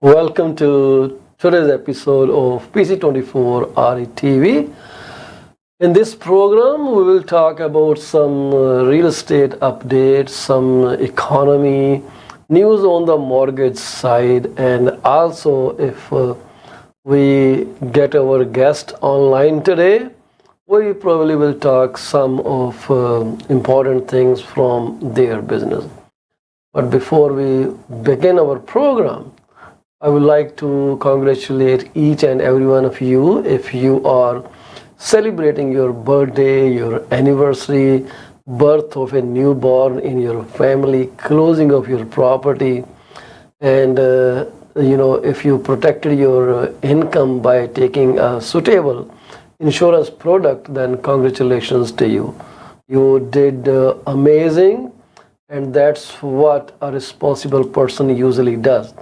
Welcome to today's episode of PC24 RETV. In this program, we will talk about some real estate updates, some economy, news on the mortgage side, and also if we get our guest online today, we probably will talk some of important things from their business. But before we begin our program, I would like to congratulate each and every one of you if you are celebrating your birthday, your anniversary, birth of a newborn in your family, closing of your property, and if you protected your income by taking a suitable insurance product, then congratulations to you. You did amazing, and that's what a responsible person usually does.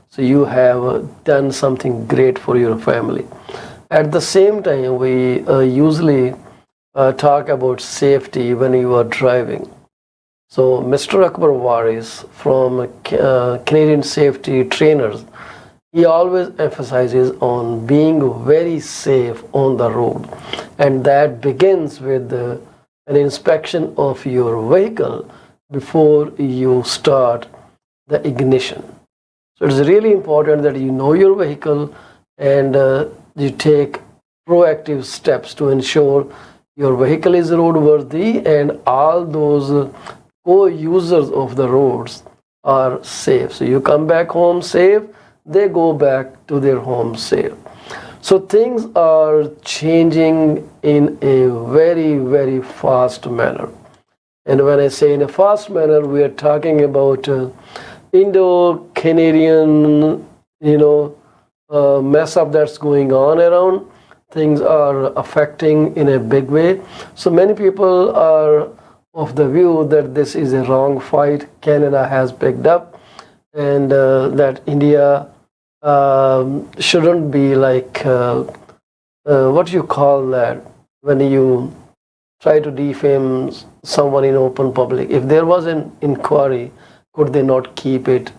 So you have done something great for your family. At the same time, we usually talk about safety when you are driving. So Mr. Akbar Waris from Canadian Safety Trainers, he always emphasizes on being very safe on the road. And that begins with an inspection of your vehicle before you start the ignition. So it's really important that you know your vehicle and you take proactive steps to ensure your vehicle is roadworthy and all those co-users of the roads are safe. So you come back home safe, they go back to their home safe. So things are changing in a very, very fast manner. And when I say in a fast manner, we are talking about Indo-Canadian, mess up that's going on around. Things are affecting in a big way. So many people are of the view that this is a wrong fight. Canada has picked up, and that India shouldn't be like what you call that when you try to defame someone in open public. If there was an inquiry, could they not keep it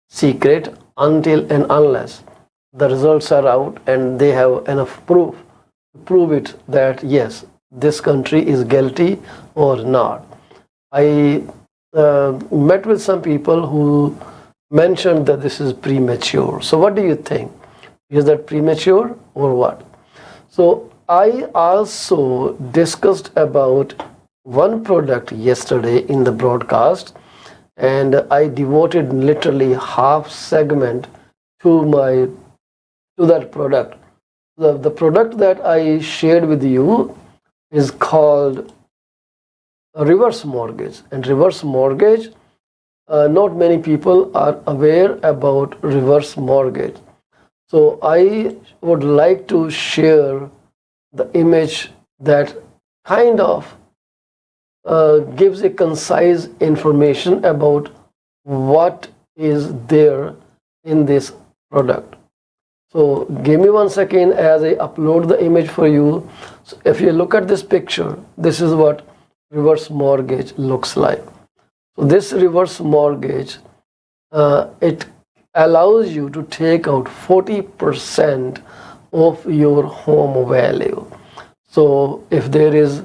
secret until and unless the results are out and they have enough proof to prove it that yes, this country is guilty or not? I met with some people who mentioned that this is premature. So what do you think? Is that premature or what? So I also discussed about one product yesterday in the broadcast, and I devoted literally half segment to that product. The product that I shared with you is called a reverse mortgage. And reverse mortgage, not many people are aware about reverse mortgage. So I would like to share the image that kind of gives a concise information about what is there in this product. So give me 1 second as I upload the image for you. So if you look at this picture, this is what reverse mortgage looks like. So this reverse mortgage, it allows you to take out 40% of your home value. So if there is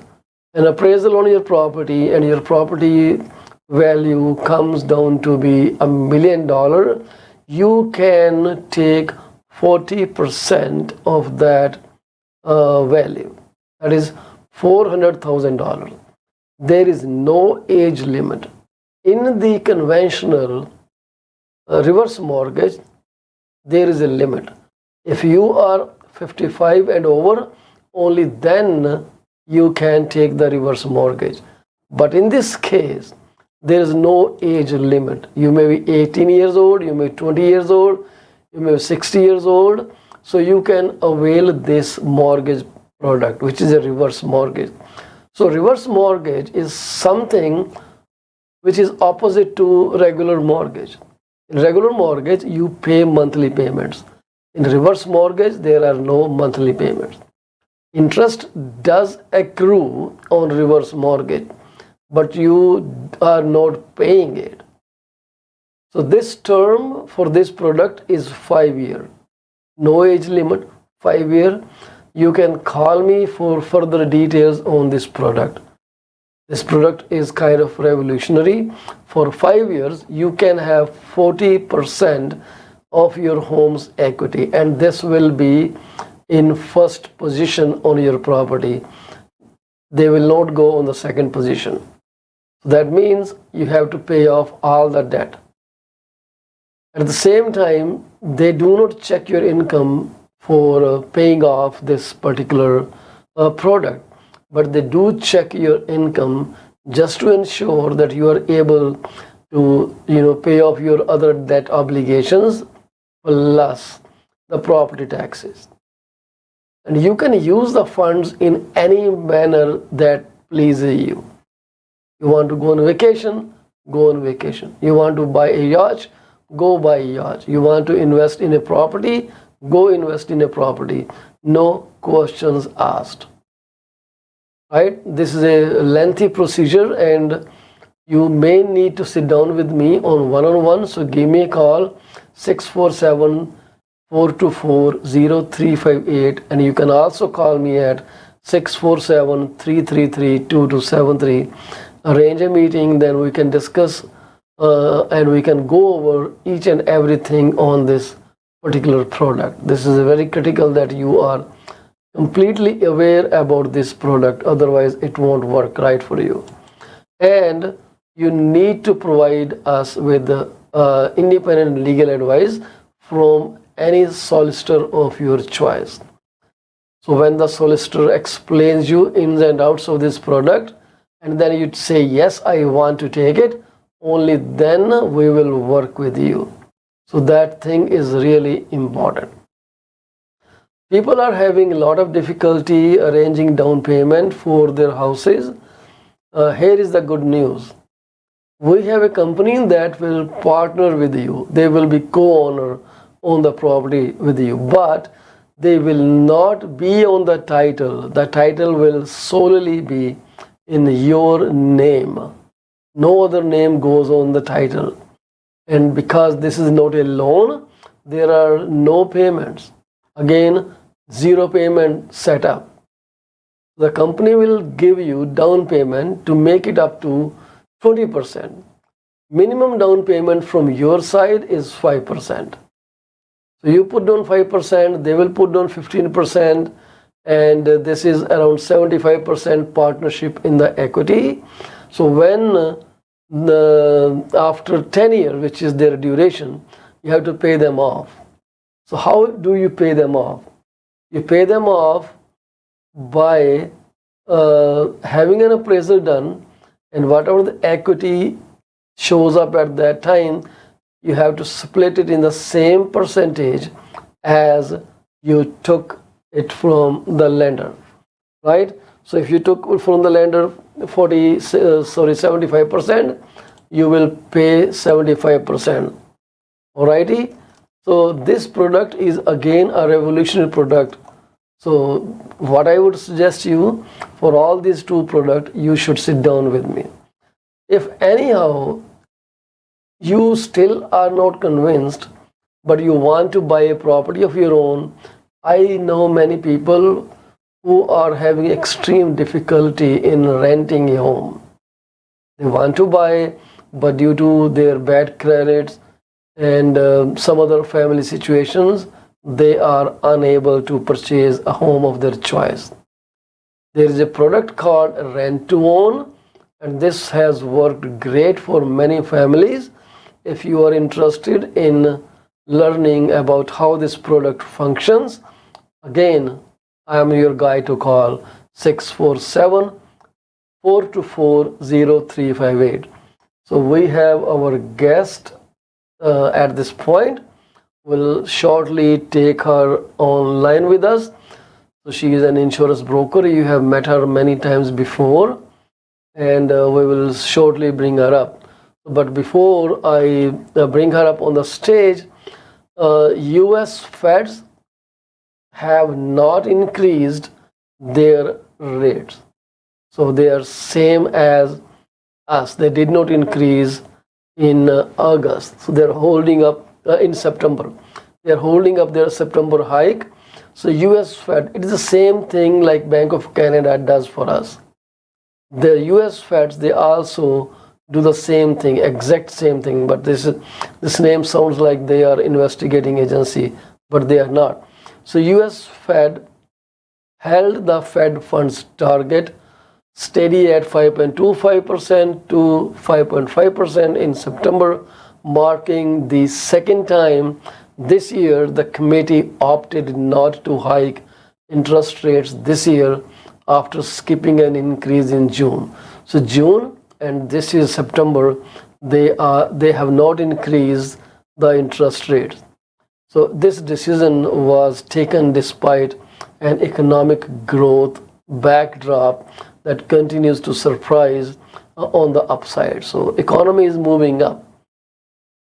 an appraisal on your property and your property value comes down to be $1 million, you can take 40% of that value. That is $400,000. There is no age limit. In the conventional reverse mortgage, there is a limit. If you are 55 and over, only then you can take the reverse mortgage. But in this case, there is no age limit. You may be 18 years old, you may be 20 years old, you may be 60 years old. So you can avail this mortgage product, which is a reverse mortgage. So reverse mortgage is something which is opposite to regular mortgage. In regular mortgage, you pay monthly payments. In reverse mortgage, there are no monthly payments. Interest does accrue on reverse mortgage, but you are not paying it. So this term for this product is 5 year. No age limit, 5 year. You can call me for further details on this product. This product is kind of revolutionary. For 5 years, you can have 40% of your home's equity, and this will be in first position on your property. They will not go on the second position. That means you have to pay off all the debt. At the same time, they do not check your income for paying off this particular product, but they do check your income just to ensure that you are able to pay off your other debt obligations plus the property taxes. And you can use the funds in any manner that pleases you. You want to go on vacation, go on vacation. You want to buy a yacht, go buy a yacht. You want to invest in a property, go invest in a property. No questions asked. Right? This is a lengthy procedure, and you may need to sit down with me on one-on-one. So give me a call, 647-424-0358, and you can also call me at 647-333-2273. Arrange a meeting, then we can discuss and we can go over each and everything on this particular product. This is very critical that you are completely aware about this product, otherwise it won't work right for you. And you need to provide us with independent legal advice from any solicitor of your choice. So when the solicitor explains you ins and outs of this product, and then you'd say, yes, I want to take it, only then we will work with you. So that thing is really important. People are having a lot of difficulty arranging down payment for their houses. Here is the good news. We have a company that will partner with you. They will be co-owner on the property with you, but they will not be on the title. The title will solely be in your name. No other name goes on the title. And because this is not a loan, there are no payments. Again, zero payment setup. The company will give you down payment to make it up to 20%. Minimum down payment from your side is 5%. So you put down 5%, they will put down 15%, and this is around 75% partnership in the equity. So when after 10 years, which is their duration, you have to pay them off. So how do you pay them off? You pay them off by having an appraisal done, and whatever the equity shows up at that time, you have to split it in the same percentage as you took it from the lender, right? So if you took from the lender 75%, you will pay 75%. Alrighty. So this product is again a revolutionary product. So what I would suggest you, for all these two products, you should sit down with me. If anyhow you still are not convinced, but you want to buy a property of your own, I know many people who are having extreme difficulty in renting a home. They want to buy, but due to their bad credits and some other family situations, they are unable to purchase a home of their choice. There is a product called Rent to Own, and this has worked great for many families. If you are interested in learning about how this product functions, again, I am your guy to call, 647-424-0358. So we have our guest at this point. We'll shortly take her online with us. So she is an insurance broker. You have met her many times before, and we will shortly bring her up. But before I bring her up on the stage, US Feds have not increased their rates. So they are same as us. They did not increase in August. So they're holding up in September. They're holding up their September hike. So US Fed, it is the same thing like Bank of Canada does for us. The US Feds, they also do the same thing, exact same thing, but this name sounds like they are investigating agency, but they are not. So US Fed held the Fed funds target steady at 5.25% to 5.5% in September, marking the second time this year the committee opted not to hike interest rates this year after skipping an increase in June. So June and this is September, they have not increased the interest rates. So this decision was taken despite an economic growth backdrop that continues to surprise on the upside. So economy is moving up.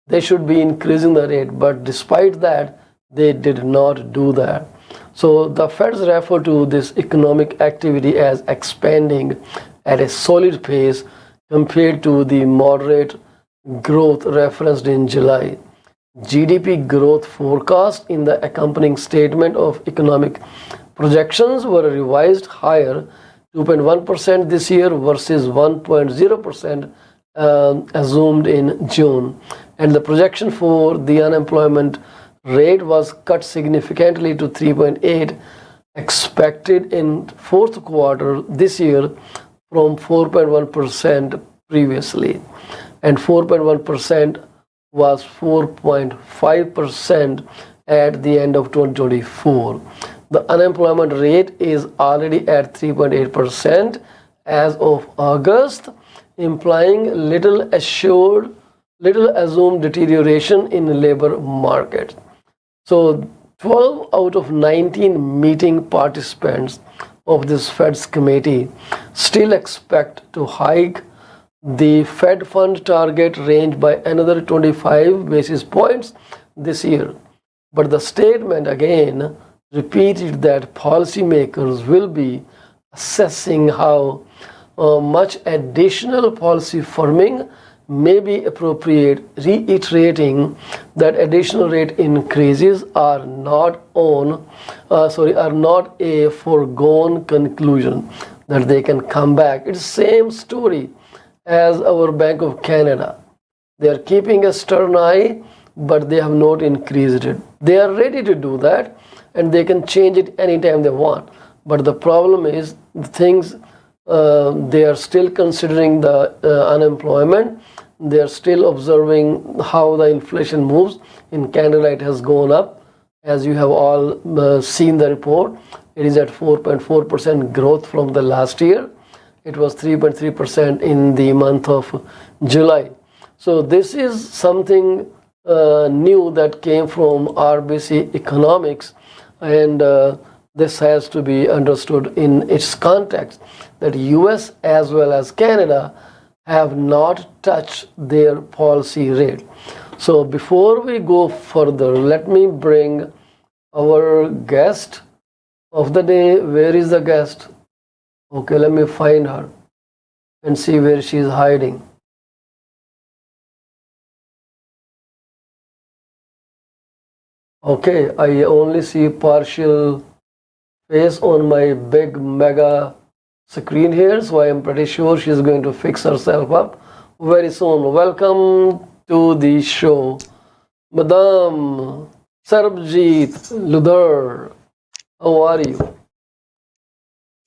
They should be increasing the rate, but despite that, they did not do that. So the Feds refer to this economic activity as expanding at a solid pace compared to the moderate growth referenced in July. GDP growth forecast in the accompanying statement of economic projections were revised higher, 2.1% this year versus 1.0% assumed in June. And the projection for the unemployment rate was cut significantly to 3.8, expected in fourth quarter this year from 4.1% previously, and 4.1% was 4.5% at the end of 2024. The unemployment rate is already at 3.8% as of August, implying little assumed deterioration in labor market. So 12 out of 19 meeting participants of this Fed's committee still expect to hike the Fed fund target range by another 25 basis points this year. But the statement again repeated that policymakers will be assessing how much additional policy firming may be appropriate, reiterating that additional rate increases are not a foregone conclusion, that they can come back. It's the same story as our Bank of Canada. They are keeping a stern eye, but they have not increased it. They are ready to do that, and they can change it anytime they want. But the problem is things. They are still considering the unemployment. They are still observing how the inflation moves. In Canada, it has gone up. As you have all seen the report, it is at 4.4% growth from the last year. It was 3.3% in the month of July. So this is something new that came from RBC Economics, and this has to be understood in its context, that US as well as Canada have not touched their policy rate. So before we go further, let me bring our guest of the day. Where is the guest? Okay, let me find her and see where she is hiding. Okay, I only see partial face on my big mega screen here, so I am pretty sure she's going to fix herself up very soon. Welcome to the show, Madame Sarbjeet Ludar. How are you?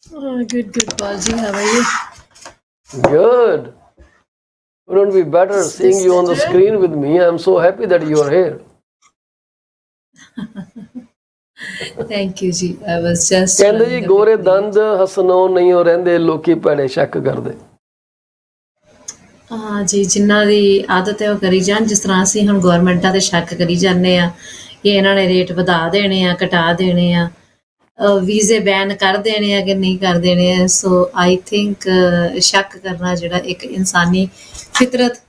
Good, Paulji. How are you? Good. Wouldn't it be better seeing you on the screen with me? I'm so happy that you are here. Thank you, Ji. I was just. ਕਹਿੰਦੇ ਜੀ ਗੋਰੇ ਦੰਦ ਹਸਨੋਂ ਨਹੀਂ ਹੋ ਰਹਿੰਦੇ, ਲੋਕੀ ਭੈੜੇ ਸ਼ੱਕ ਕਰਦੇ। ਹਾਂ ਜੀ, ਜਿਨ੍ਹਾਂ ਦੀ ਆਦਤ ਹੈ ਉਹ ਕਰੀ ਜਾਣ। ਜਿਸ ਤਰ੍ਹਾਂ ਅਸੀਂ ਹੁਣ ਗਵਰਨਮੈਂਟਾਂ ਤੇ ਸ਼ੱਕ ਕਰੀ ਜਾਂਦੇ ਆ ਕਿ ਇਹਨਾਂ ਨੇ ਰੇਟ ਵਧਾ ਦੇਣੇ ਆ, ਘਟਾ ਦੇਣੇ ਆ, ਵੀਜ਼ੇ ਬੈਨ ਕਰ ਦੇਣੇ ਆ ਕਿ ਨਹੀਂ ਕਰ ਦੇਣੇ ਆ। ਸੋ ਆਈ ਥਿੰਕ ਸ਼ੱਕ ਕਰਨਾ ਜਿਹੜਾ ਇੱਕ ਇਨਸਾਨੀ ਫਿਤਰਤ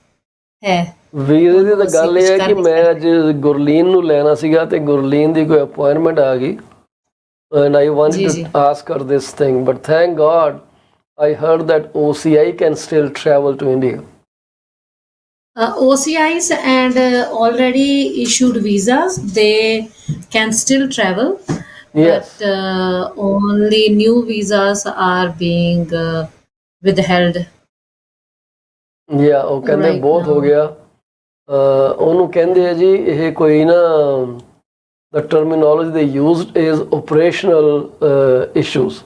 ਹੈ। ਵੀਜ਼ੇ ਦੀ ਤਾਂ ਗੱਲ ਇਹ ਹੈ ਕਿ ਮੈਂ ਅੱਜ ਗੁਰਲੀਨ ਨੂੰ ਲੈਣਾ ਸੀਗਾ ਤੇ ਗੁਰਲੀਨ ਦੀ ਕੋਈ ਅਪਾਇੰਟਮੈਂਟ ਆ ਗਈ, and I wanted to ask her this thing, but thank God I heard that OCI can still travel to India. OCIs and already issued visas, they can still travel, but Yes. only new visas are being withheld Yeah, ਉਹ ਕਹਿੰਦੇ right ਬਹੁਤ ਹੋ now. ਗਿਆ। ਉਹਨੂੰ ਕਹਿੰਦੇ ਆ ਜੀ ਇਹ ਕੋਈ ਨਾ the terminology they used is operational issues.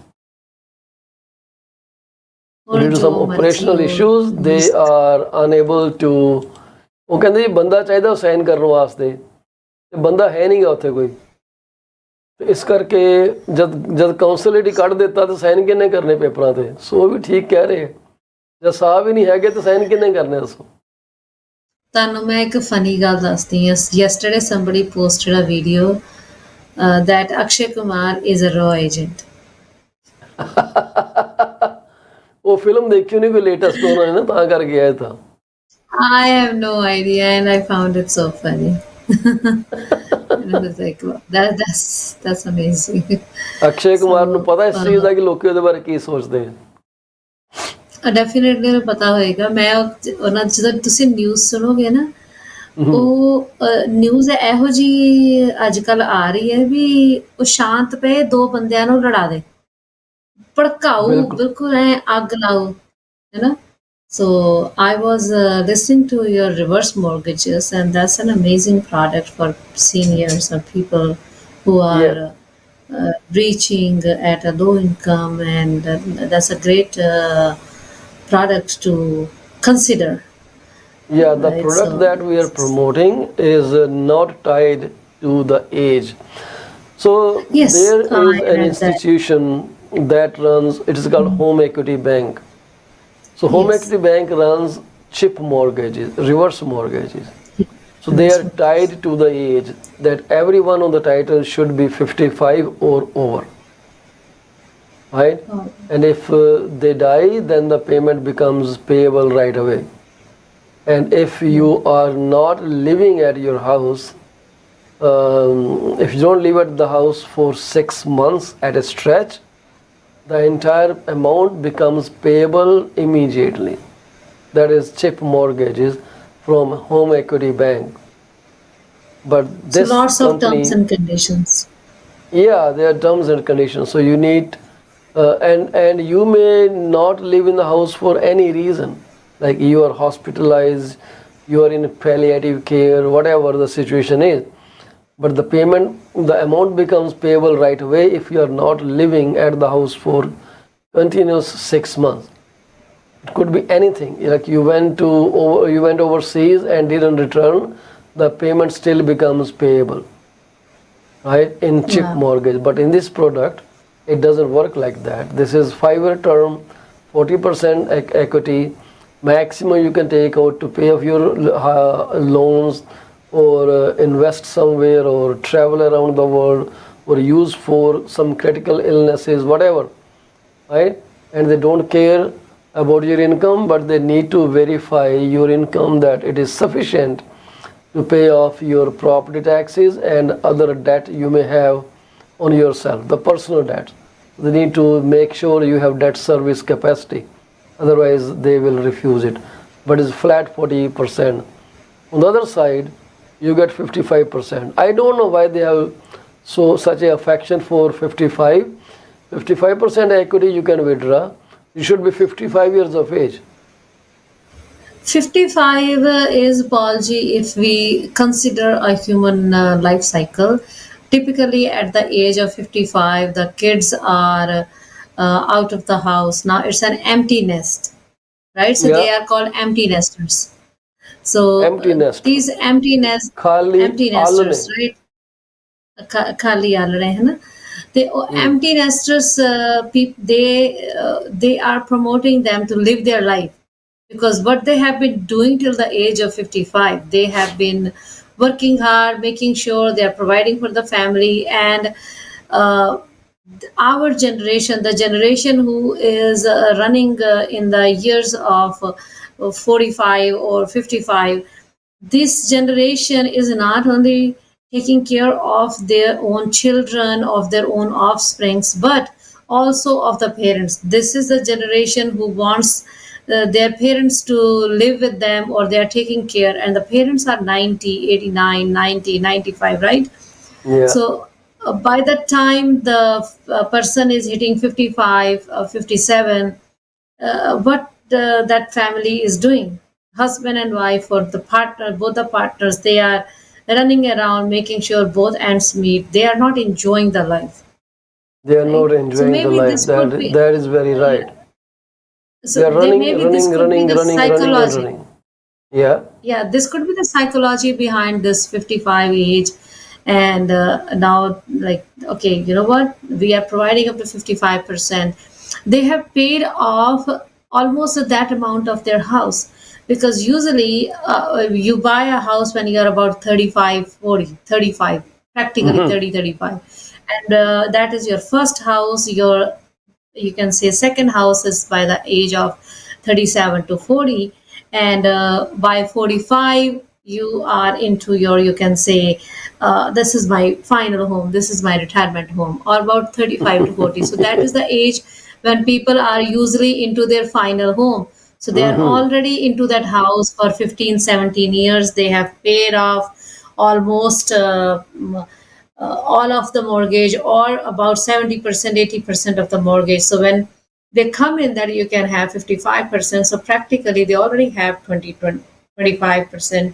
ਹੁਣ Due to ਜੋ some ਮਰਜ਼ੀ operational ਉਹ issues, they are unable to ਉਹ ਕਹਿੰਦੇ ਜੀ ਬੰਦਾ ਚਾਹੀਦਾ ਸਾਈਨ ਕਰਨ ਵਾਸਤੇ ਤੇ ਬੰਦਾ ਹੈ ਨਹੀਂਗਾ ਉੱਥੇ ਕੋਈ ਤੇ ਇਸ ਕਰਕੇ ਜਦ ਜਦ ਕਾਉਂਸਲੇਟ ਹੀ ਕੱਢ ਦਿੱਤਾ ਤਾਂ ਸਾਈਨ ਕਿੰਨੇ ਕਰਨੇ ਪੇਪਰਾਂ ਤੇ ਸੋ ਉਹ ਵੀ ਠੀਕ ਕਹਿ ਰਹੇ ਜਦ ਸਾਹ ਵੀ ਨਹੀਂ ਹੈਗੇ ਤਾਂ ਸਾਈਨ ਕਿੰਨੇ ਕਰਨੇ ਦੱਸੋ ਤੁਹਾਨੂੰ ਮੈਂ ਇੱਕ ਫਨੀ ਗੱਲ ਦੱਸਦੀ ਹਾਂ yesterday somebody posted a video that Akshay Kumar is a raw agent. ਉਹ ਫਿਲਮ ਦੇਖੀ ਨਹੀਂ ਕੋਈ ਲੇਟੈਸਟ ਉਹਨਾਂ ਨੇ ਨਾ ਤਾਂ ਕਰਕੇ ਆਇਆ ਤਾਂ I have no idea, and I found it so funny. And I was like, wow, that's amazing. Akshay Kumar ਨੂੰ So, ਪਤਾ ਇਸ ਚੀਜ਼ ਦਾ ਕਿ ਲੋਕੀ ਉਹਦੇ ਬਾਰੇ ਕੀ ਸੋਚਦੇ ਆ ਡੈਫੀਨੇਟਲੀ ਉਹਨੂੰ ਪਤਾ ਹੋਏਗਾ ਮੈਂ ਉਹਨਾਂ ਜਦੋਂ ਤੁਸੀਂ ਨਿਊਜ਼ ਸੁਣੋਗੇ ਨਾ ਉਹ ਨਿਊਜ਼ ਇਹੋ ਜੀ ਅੱਜ ਕੱਲ ਆ ਰਹੀ ਹੈ ਵੀ ਉਹ ਸ਼ਾਂਤ ਪਏ ਦੋ ਬੰਦਿਆਂ ਨੂੰ ਲੜਾ ਦੇ ਭੜਕਾਊ ਬਿਲਕੁਲ ਬਿਲਕੁਲ ਐ ਅੱਗ ਲਾਓ ਹੈਨਾ so I was listening to your reverse mortgages and that's an amazing product for seniors or people who yeah are reaching at a low income and that's a great product to consider, yeah the right? product So, that we are promoting is not tied to the age so yes, there is I an read that. institution that runs it is called home equity bank so home Yes, equity bank runs chip mortgages reverse mortgages so they that's are what it is. tied to the age that everyone on the title should be 55 or over right Oh, and if they die then the payment becomes payable right away and if you are not living at your house if you don't live at the house for 6 months at a stretch the entire amount becomes payable immediately that is chip mortgages from home equity bank but so this lots of terms company and conditions. yeah there are terms and conditions so you need and you may not live in the house for any reason like you are hospitalized you are in palliative care whatever the situation is but the payment the amount becomes payable right away if you are not living at the house for continuous 6 months it could be anything like you went overseas and didn't return the payment still becomes payable right in chip Wow. mortgage but in this product it doesn't work like that this is 5-year term 40% equity maximum you can take out to pay off your loans or invest somewhere or travel around the world or use for some critical illnesses whatever right and they don't care about your income but they need to verify your income that it is sufficient to pay off your property taxes and other debt you may have on yourself, the personal debt. They need to make sure you have debt service capacity, otherwise they will refuse it. But it's flat 40%. On the other side, you get 55%. I don't know why they have such a affection for 55. 55% equity you can withdraw. You should be 55 years of age. 55 is Paulji if we consider a human life cycle. Typically, at the age of 55, the kids are out of the house. Now it's an empty nest, right? So they Yeah, are called empty nesters. So empty nest. these खाली empty आलने. nesters, right? खाली आल रहे हैं ना they empty nesters they are promoting them to live their life because what they have been doing till the age of 55 they have been working hard making sure they are providing for the family and uh, our generation the generation who is running in the years of 45 or 55 this generation is not only taking care of their own children, of their own offsprings, but also of the parents. This is the generation who wants their parents to live with them, or they are taking care, and the parents are 90, 89, 90, 95, right? Yeah. So by the time the person is hitting 55, 57, what that family is doing, husband and wife, or the partner, both the partners, they are running around making sure both ends meet. They are not enjoying the life, They are right? not So enjoying the maybe life. this could That be, that is very right. They so are they running, maybe this running, could be running, the running, running, and psychology. running. Yeah. Yeah, this could be the psychology behind this 55 age. And now, like, okay, you know what, we are providing up to 55%. They have paid off almost that amount of their house, because usually you buy a house when you're about 35, 40, 35, practically Hmm. 30, 35, and that is your first house. Your, you can say, second house is by the age of 37 to 40, and by 45 you are into your, you can say, this is my final home, this is my retirement home, or about 35 to 40. So that is the age when people are usually into their final home. So they are Hmm. already into that house for 15, 17 years. They have paid off almost all of the mortgage, or about 70%, 80% of the mortgage. So when they come in, that you can have 55%, so practically they already have 25%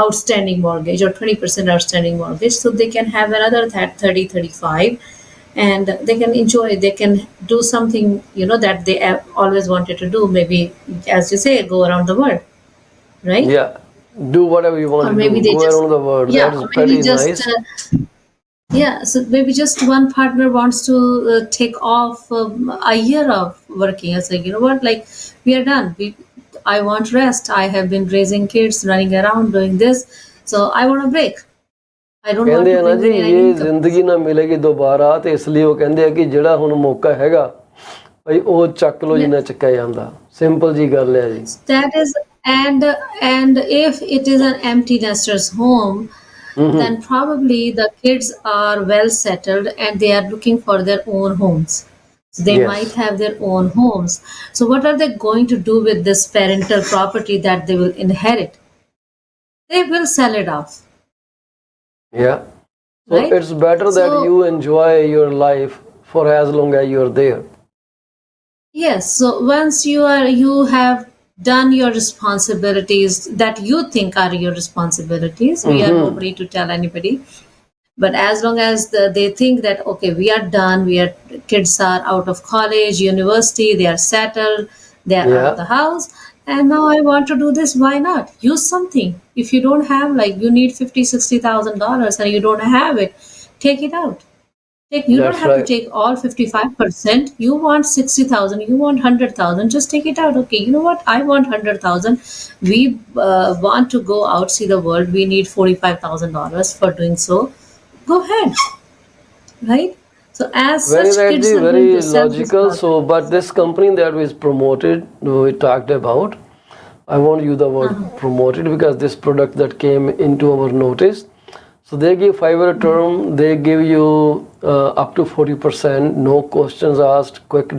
outstanding mortgage, or 20% outstanding mortgage. So they can have another 30, 35, and they can enjoy, they can do something, that they have always wanted to do, maybe, as you say, go around the world, right? Yeah. Do whatever you want Or to maybe do. they Go just, around the world. yeah, That is or maybe pretty just nice. yeah, so maybe just one partner wants to take off a year of working. It's like, you know what, like, we are done. I want rest. I have been raising kids, running around, doing this. So I want a break. I don't want ਕਹਿੰਦੇ to ਆ ਨਾ bring ਜੀ in any ਇਹ income. ਜ਼ਿੰਦਗੀ ਨਾ ਮਿਲੇਗੀ ਦੁਬਾਰਾ, ਤੇ ਇਸ ਲਈ ਉਹ ਕਹਿੰਦੇ ਆ ਕਿ ਜਿਹੜਾ ਹੁਣ ਮੌਕਾ ਹੈਗਾ ਭਾਈ ਉਹ ਚੱਕ ਲਓ Yeah. ਜਿੰਨਾ ਚੱਕਿਆ ਜਾਂਦਾ। ਸਿੰਪਲ ਜੀ ਗੱਲ ਹੈ ਜੀ। That is, and if it is an empty nester's home, ਹੂੰ। then probably the kids are well settled and they are looking for their own homes. So they might Yes. have their own homes. So what are they going to do with this parental property that they will inherit? They will sell it off, Yeah. So right? it's better that So you enjoy your life for as long as you're there. yes, so once you have done your responsibilities that you think are your responsibilities, we are Mm-hmm. nobody to tell anybody. But as long as they think that, okay, we are done, we are, kids are out of college, university, they are settled, they are out of Yeah. the house, and now I want to do this. Why not use something? If you don't have, like, you need 50, $60,000 and you don't have it, take it out. Take, you don't That's have to right. take all 55%. You want 60,000, you want 100,000, just take it out. Okay, you know what? I want 100,000. We want to go out, see the world. We need $45,000 for doing so. Go ahead, right? So as Very such, kids rightly, are going very to sell this logical. property. So, but this company that was promoted, we talked about, I won't use the word Uh-huh. promoted because this product that came into our notice. So they give 5-year term, they give you up to 40%, no questions asked, quick,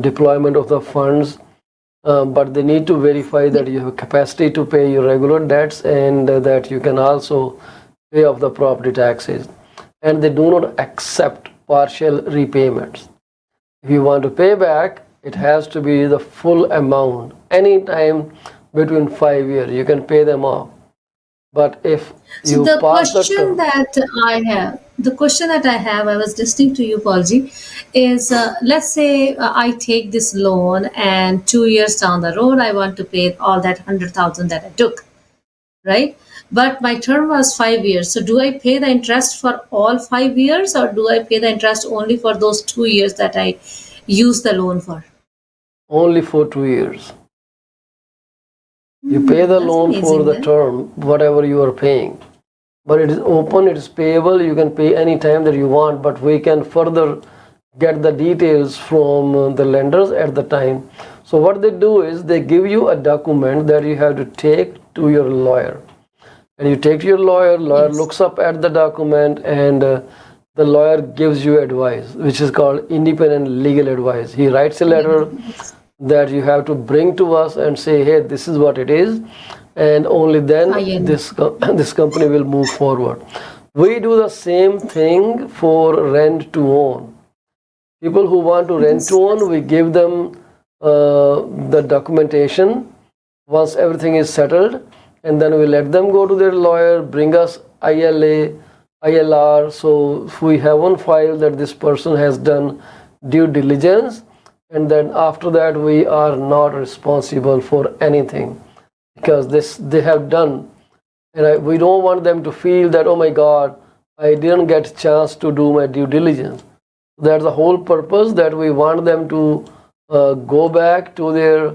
deployment of the funds. But they need to verify that you have capacity to pay your regular debts and that you can also pay off the property taxes. And they do not accept partial repayments. If you want to pay back, it has to be the full amount. Anytime between 5 years, you can pay them off. But if So you the pass the question term, that I have, I was listening to you, Paulji, is let's say I take this loan and 2 years down the road, I want to pay all that 100,000 that I took, right? But my term was 5 years. So do I pay the interest for all 5 years, or do I pay the interest only for those 2 years that I use the loan for? only for 2 years. You pay the That's loan for amazing the then. term, whatever you are paying. But it is open, it is payable, you can pay any time that you want, but we can further get the details from the lenders at the time. So what they do is they give you a document that you have to take to your lawyer. And you take to your lawyer, lawyer Yes. looks up at the document, and the lawyer gives you advice, which is called independent legal advice. He writes a letter, that you have to bring to us and say, hey, this is what it is, and only then this company will move forward. We do the same thing for rent to own. People who want to rent to own, we give them the documentation once everything is settled, and then we let them go to their lawyer, bring us ILA, ILR. So if we have on file that this person has done due diligence, and then after that we are not responsible for anything because this they have done, and we don't want them to feel that, oh my God, I didn't get a chance to do my due diligence. That's the whole purpose, that we want them to go back to their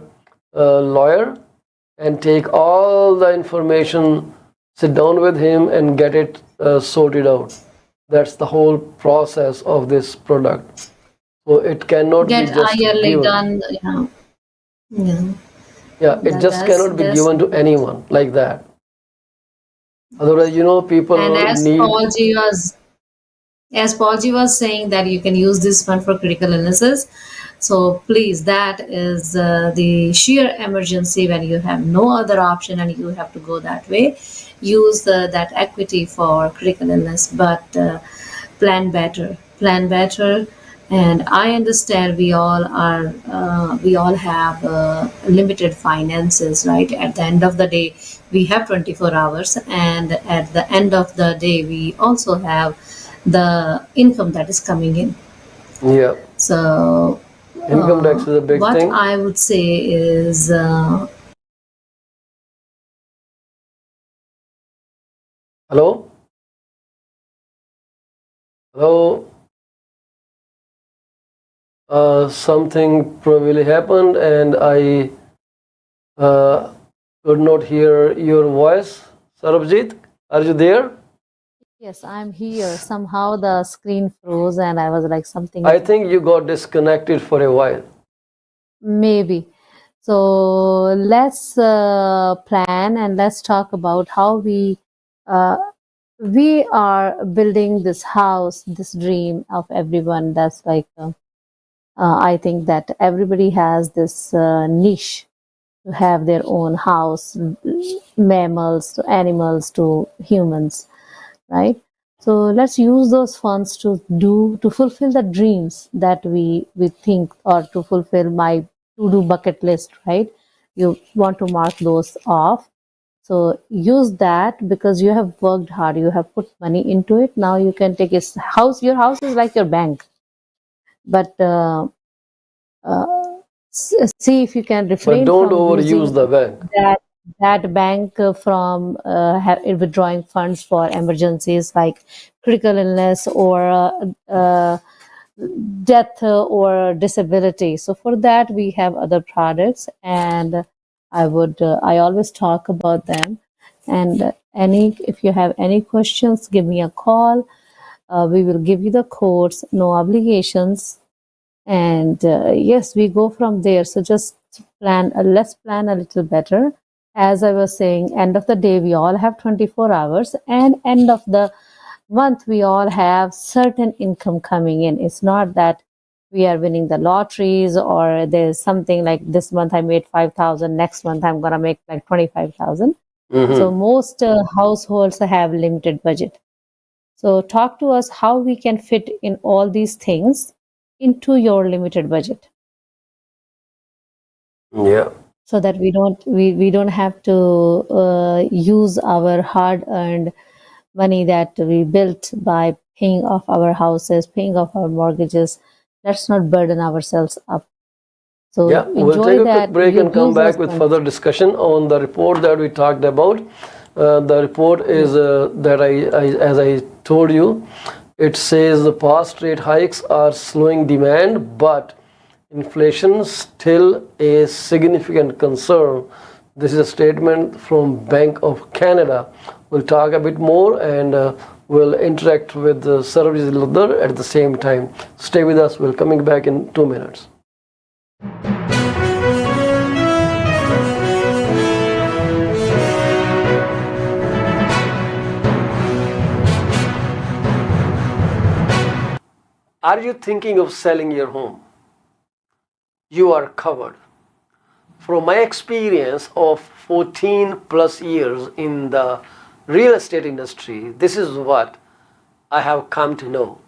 lawyer and take all the information, sit down with him and get it sorted out. That's the whole process of this product. So it cannot Get be just ILA given. done. Yeah. Yeah, it just cannot be given to anyone like that. Otherwise, people And as need. Paul G was saying that you can use this fund for critical illnesses. So please, that is the sheer emergency when you have no other option and you have to go that way. Use that equity for critical illness, but plan better. Plan better. And I understand we all have limited finances, right? At the end of the day, we have 24 hours, and at the end of the day, we also have the income that is coming in. Yeah, So income tax is a big what thing. I would say is Hello? Hello? Something probably happened and I could not hear your voice. Sarabjit, are you there? Yes, I'm here. Somehow the screen froze and I was like, something I is think you got disconnected for a while. maybe. So let's plan and let's talk about how uh, we are building this house, this dream of everyone. That's like, I think that everybody has this niche to have their own house, mammals to animals to humans, right? So let's use those funds to fulfill the dreams that we think, or to fulfill my to do bucket list, right? You want to mark those off. So use that because you have worked hard, you have put money into it. Now you can take a house. Your house is like your bank, but uh, see if you can But refrain don't from overuse using the bank. that bank from withdrawing funds for emergencies like critical illness or death or disability. So for that we have other products, and I always talk about them. And any if you have any questions, give me a call. We will give you the codes, no obligations, and yes, we go from there. So just let's plan a little better. As I was saying, end of the day we all have 24 hours, and end of the month we all have certain income coming in. It's not that we are winning the lotteries or there's something like this month I made 5,000, next month I'm gonna make like 25,000. So most households have limited budget. So talk to us how we can fit in all these things into your limited budget, Yeah. so that we don't have to use our hard earned money that we built by paying off our houses, paying off our mortgages. Let's not burden ourselves up. So Yeah, we'll enjoy take a that. quick break and come Use those back with funds. further discussion on the report that we talked about. The report is that as I told you, it says the past rate hikes are slowing demand, but inflation still a significant concern. This is a statement from Bank of Canada. We'll talk a bit more and we'll interact with Sarabjit Ludar at the same time. Stay with us. We're coming back in 2 minutes. Are you thinking of selling your home? You are covered. From my experience of 14 plus years in the real estate industry, this is what I have come to know.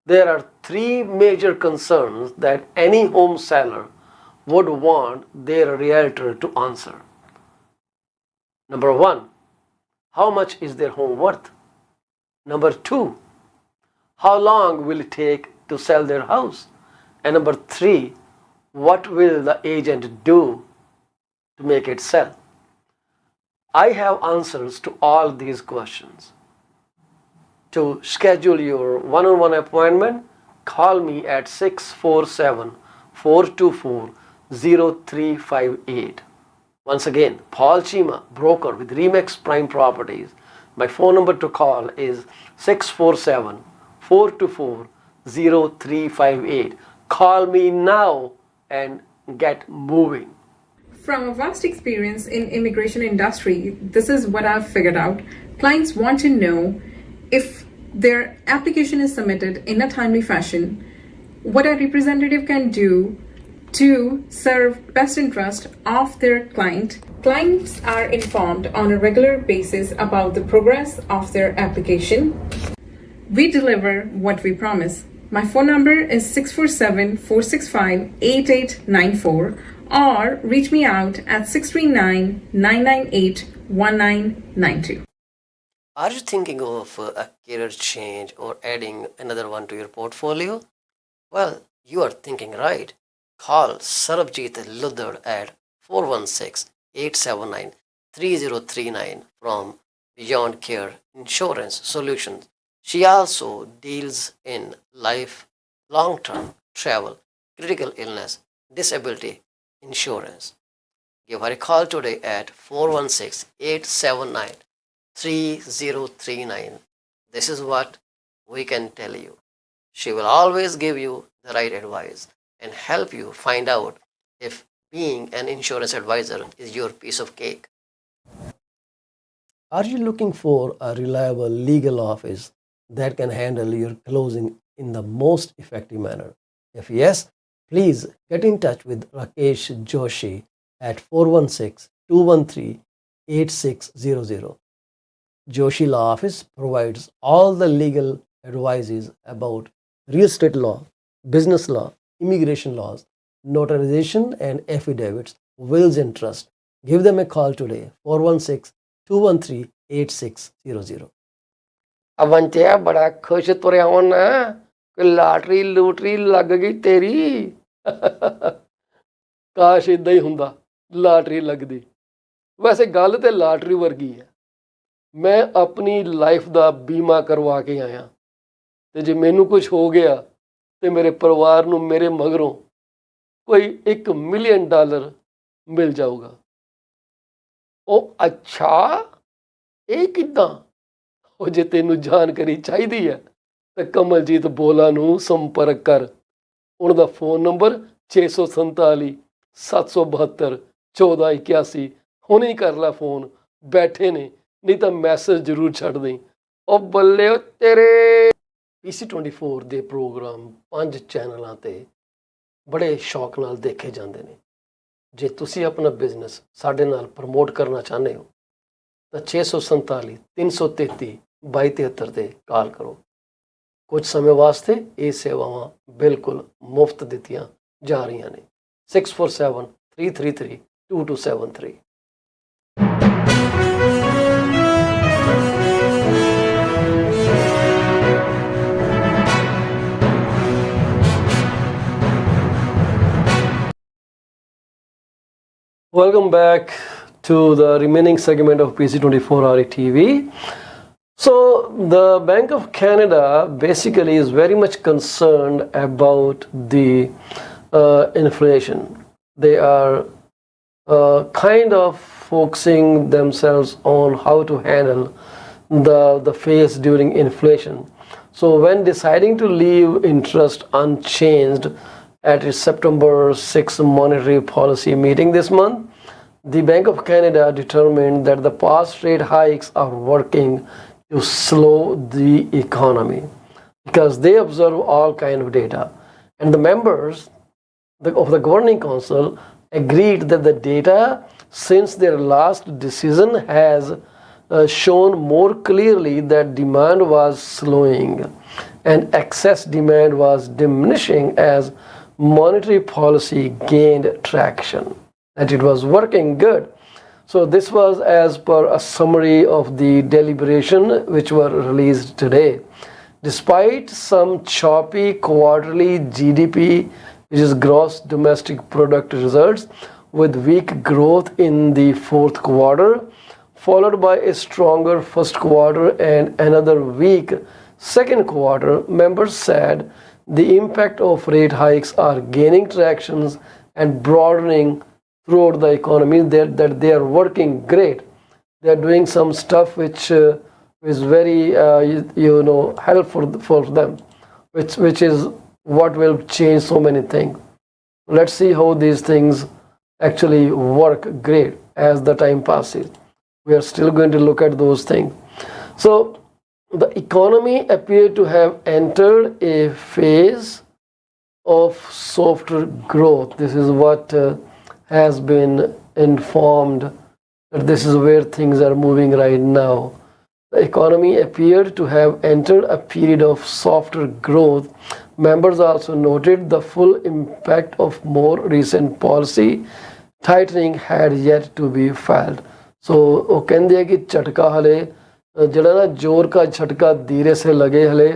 There are three major concerns that any home seller would want their realtor to answer. Number one, how much is their home worth? Number two, how long will it take to sell their house? And number three, what will the agent do to make it sell? I have answers to all these questions. To schedule your one-on-one appointment, call me at 647-424-0358. Once again, Paul Chima, broker with Remax Prime Properties. My phone number to call is 647-424-0358. Call me now and get moving. From a vast experience in immigration industry, this is what I've figured out. Clients want to know if their application is submitted in a timely fashion, what a representative can do to serve best interest of their client. Clients are informed on a regular basis about the progress of their application. We deliver what we promise. My phone number is 647-465-8894 or reach me out at 639-998-1992. Are you thinking of a career change or adding another one to your portfolio? Well, you are thinking right. Call Sarabjit Luddar at 416-879-3039 from Beyond Care Insurance Solutions. She also deals in life, long-term, travel, critical illness, disability insurance. Give her a call today at 416-879-3039. This is what we can tell you. She will always give you the right advice and help you find out if being an insurance advisor is your piece of cake. Are you looking for a reliable legal office that can handle your closing in the most effective manner? If yes, please get in touch with Rakesh Joshi at 416-213-8600. Joshi Law Office provides all the legal advices about real estate law, business law, immigration laws, notarization and affidavits, wills and trust. Give them a call today, 416-213-8600. ਅਵੰਤਿਆ ਬੜਾ ਖੁਸ਼ ਤੁਰਿਆ ਹੋਣਾ ਕਿ lottery ਲੂਟਰੀ ਲੱਗ ਗਈ ਤੇਰੀ। ਕਾਸ਼ ਇਦਾਂ ਹੀ ਹੁੰਦਾ, ਲਾਟਰੀ ਲੱਗਦੀ। ਵੈਸੇ ਗੱਲ ਤੇ ਲਾਟਰੀ ਵਰਗੀ ਹੈ। ਮੈਂ ਆਪਣੀ ਲਾਈਫ ਦਾ ਬੀਮਾ ਕਰਵਾ ਕੇ ਆਇਆ ਤੇ ਜੇ ਮੈਨੂੰ ਕੁਝ ਹੋ ਗਿਆ ਤੇ ਮੇਰੇ ਪਰਿਵਾਰ ਨੂੰ ਮੇਰੇ ਮਗਰੋਂ ਕੋਈ $1 ਮਿਲੀਅਨ ਮਿਲ ਜਾਊਗਾ। ਉਹ ਅੱਛਾ, ਇਹ ਕਿੱਦਾਂ? ਉਹ ਜੇ ਤੈਨੂੰ ਜਾਣਕਾਰੀ ਚਾਹੀਦੀ ਹੈ ਤਾਂ ਕਮਲਜੀਤ ਬੋਲਾ ਨੂੰ ਸੰਪਰਕ ਕਰ। ਉਹਨਾਂ ਦਾ ਫੋਨ ਨੰਬਰ 647-772-1481। ਹੁਣੇ ਹੀ ਕਰ ਲੈ ਫੋਨ, ਬੈਠੇ ਨੇ, ਨਹੀਂ ਤਾਂ ਮੈਸੇਜ ਜ਼ਰੂਰ ਛੱਡ ਦੇਈਂ। ਉਹ ਬੱਲੇ ਤੇਰੇ। PC24 ਦੇ ਪ੍ਰੋਗਰਾਮ 5 ਚੈਨਲਾਂ ਤੇ ਬੜੇ ਸ਼ੌਕ ਨਾਲ ਦੇਖੇ ਜਾਂਦੇ ਨੇ। ਜੇ ਤੁਸੀਂ ਆਪਣਾ ਬਿਜ਼ਨਸ ਸਾਡੇ ਨਾਲ ਪ੍ਰਮੋਟ ਕਰਨਾ ਚਾਹੁੰਦੇ ਹੋ ਤਾਂ 647-333-2273 ਤੇ ਕਾਲ ਕਰੋ। ਕੁਝ ਸਮੇਂ ਵਾਸਤੇ ਇਹ ਸੇਵਾਵਾਂ ਬਿਲਕੁਲ ਮੁਫਤ ਦਿੱਤੀਆਂ ਜਾ ਰਹੀਆਂ ਨੇ। 647-333-2273। Welcome back to the remaining segment of PC24 RE TV. So the Bank of Canada basically is very much concerned about the inflation. They are kind of focusing themselves on how to handle the phase during inflation. So when deciding to leave interest unchanged at its September 6th monetary policy meeting this month, the Bank of Canada determined that the past rate hikes are working to slow the economy because they observe all kind of data. And the members of the Governing Council agreed that the data since their last decision has shown more clearly that demand was slowing and excess demand was diminishing as monetary policy gained traction, that it was working good. So this was as per a summary of the deliberation which were released today. Despite some choppy quarterly GDP, which is gross domestic product results, with weak growth in the fourth quarter, followed by a stronger first quarter and another weak second quarter, members said the impact of rate hikes are gaining tractions and broadening throughout the economy, that they are working great. They are doing some stuff which is very helpful for them, which is what will change so many things. Let's see how these things actually work great as the time passes. We are still going to look at those things. So the economy appeared to have entered a phase of softer growth. This is what has been informed, that this is where things are moving right now. The economy appeared to have entered a period of softer growth. Members also noted the full impact of more recent policy tightening had yet to be felt. So वो कहते हैं कि झटका हले जड़ा ना जोर का झटका धीरे से लगे हले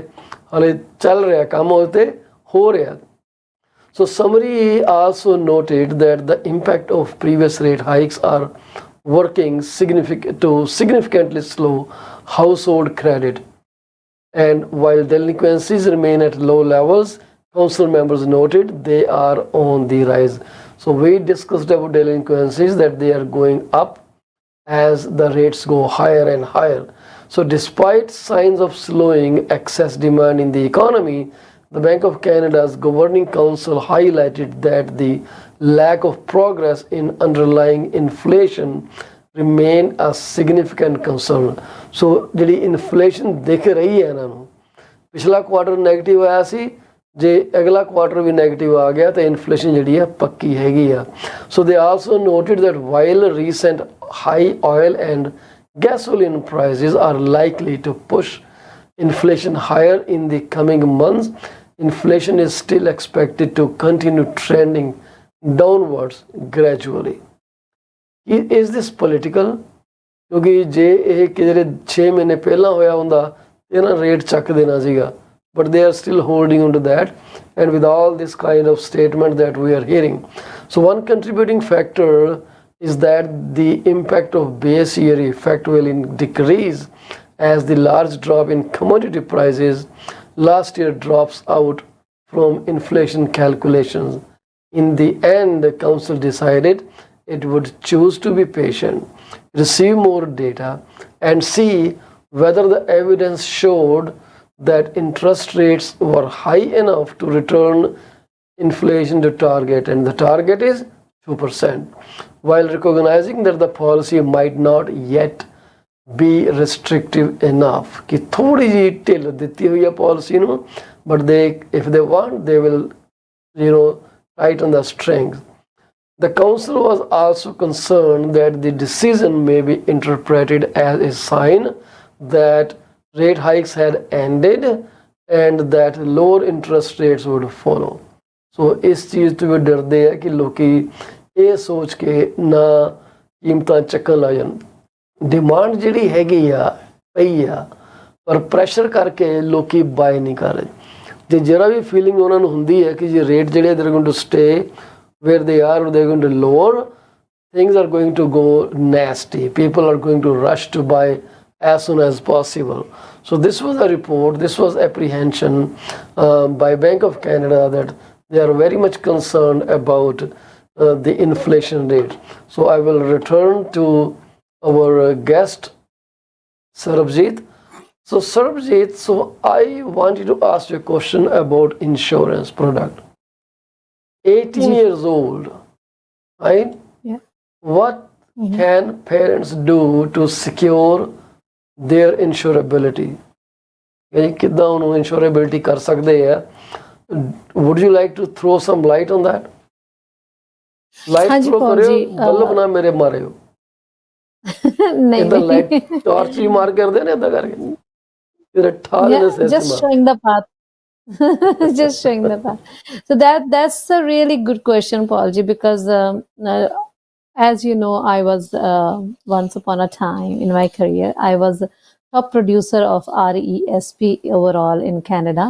हले चल रहा काम होते हो रहा. So summary also noted that the impact of previous rate hikes are working to significantly slow household credit. And while delinquencies remain at low levels, council members noted they are on the rise. So we discussed about delinquencies, that they are going up as the rates go higher and higher. So despite signs of slowing excess demand in the economy, the Bank of Canada's Governing Council highlighted that the lack of progress in underlying inflation remain a significant concern. So ਜਿਹੜੀ inflation दिख रही है ਇਹਨਾਂ ਨੂੰ, पिछला quarter negative आया सी, जे अगला quarter भी नेगेटिव आ गया तो इन्फ्लेशन ਜਿਹੜੀ ਹੈ ਪੱਕੀ ਹੈਗੀ ਆ. So they also noted that while recent high oil and gasoline prices are likely to push inflation higher in the coming months, inflation is still expected to continue trending downwards gradually. Is this political? ਕਿਉਂਕਿ ਜੇ ਇਹ ਕਿਧਰੇ 6 ਮਹੀਨੇ ਪਹਿਲਾਂ ਹੋਇਆ ਹੁੰਦਾ ਇਹਨਾਂ rate ਚੱਕ ਦੇਣਾ ਸੀਗਾ, but they are still holding on to that, and with all this kind of statement that we are hearing. So one contributing factor is that the impact of base year effect will decrease as the large drop in commodity prices last year drops out from inflation calculations. In the end, the council decided it would choose to be patient, receive more data, and see whether the evidence showed that interest rates were high enough to return inflation to target, and the target is 2%, while recognizing that the policy might not yet be restrictive enough. कि थोड़ी जी ढिल ਦਿੱਤੀ ਹੋਈ है policy ਨੂੰ, but if they want, they will tighten the strings. The council was also concerned that the decision may be interpreted as a sign that rate hikes had ended and that lower interest rates would follow. So इस चीज़ ਤੋਂ ਵੀ ਡਰਦੇ ਆ ਕਿ ਲੋਕੀ ਇਹ ਸੋਚ ਕੇ ਨਾ ਕੀਮਤਾਂ ਚੱਕਣ ਲੱਗ ਜਾਣ. ਡਿਮਾਂਡ ਜਿਹੜੀ ਹੈਗੀ ਆ ਪਈ ਆ, ਪਰ ਪ੍ਰੈਸ਼ਰ ਕਰਕੇ ਲੋਕੀ ਬਾਏ ਨਹੀਂ ਕਰ ਰਹੇ. ਜੇ ਜਰਾ ਵੀ ਫੀਲਿੰਗ ਉਹਨਾਂ ਨੂੰ ਹੁੰਦੀ ਹੈ ਕਿ ਜੇ ਰੇਟ ਜਿਹੜੇ they're going to stay where they are or they're going to lower, things are going to go nasty. People are going to rush to buy as soon as possible. So this was a report, this was apprehension by Bank of Canada that they are very much concerned about the inflation rate. So I will return to our guest, Sarabjit. So Sarabjit, so I wanted to ask you a question about insurance product. 18 years old, right? Yeah. What can parents do to secure their insurability? ਕਿੱਦਾਂ ਉਹਨੂੰ insurability ਕਰ ਸਕਦੇ ਆ? Would you like to throw some light on that? Light ਹਾਂਜੀ throw ਪੌਲ ਕਰਿਓ, ਜੀ bulb ਨਾ ਮੇਰੇ ਮਾਰਿਓ। ਨਹੀਂ ਇਦਾਂ ਲਾਈਟ ਨਹੀਂ ਟਾਰਚ ਹੀ ਮਾਰ ਕਰਦੇ ਨੇ ਇਦਾਂ ਕਰਕੇ, ਤੇਰੇ ਠਾ yeah, ਦੇਣੇ ਸਿਰ 'ਚ just ਮਾਰ। showing the path. Just showing the path. So that's a really good question, Paulji, because as you know, I was once upon a time in my career, I was top producer of RESP overall in Canada.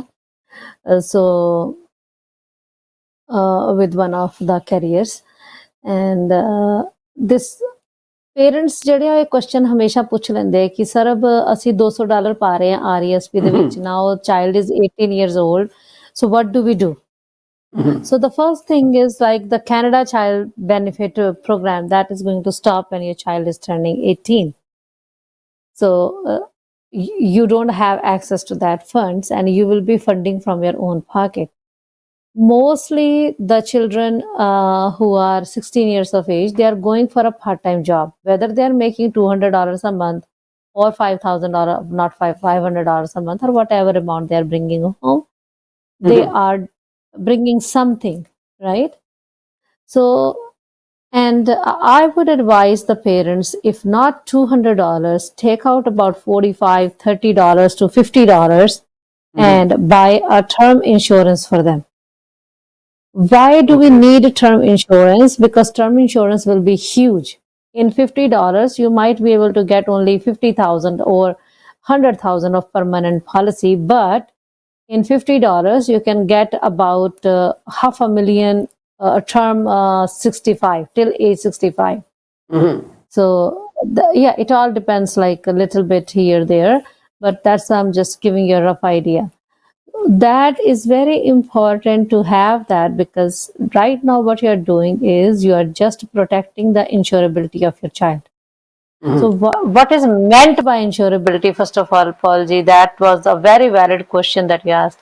So with one of the carriers, and this parents ਜਿਹੜੇ ਆ ਇਹ question ਹਮੇਸ਼ਾ ਪੁੱਛ ਲੈਂਦੇ ਕਿ sir ਅਬ ਅਸੀਂ $200 ਪਾ ਰਹੇ ਹਾਂ RESP ਦੇ ਵਿੱਚ ਨਾ, ਉਹ child is 18 years old, so what do we do? So the first thing is like the Canada Child Benefit Program that is going to stop when your child is turning 18. So you don't have access to that funds and you will be funding from your own pocket. Mostly the children who are 16 years of age, they are going for a part-time job, whether they are making $200 a month or $5,000, not $500 a month, or whatever amount they are bringing home. They are bringing something, right? So, and I would advise the parents, if not $200, take out about $45, $30 to $50 and buy a term insurance for them. Why do we need term insurance? Because term insurance will be huge. In $50, you might be able to get only 50,000 or 100,000 of permanent policy, but in $50, you can get about $500,000 term 65 till age 65. So yeah, it all depends, like a little bit here, there, but that's I'm just giving you a rough idea. That is very important to have that, because right now what you are doing is you are just protecting the insurability of your child. So what is meant by insurability? First of all, Paul ji, that was a very valid question that you asked.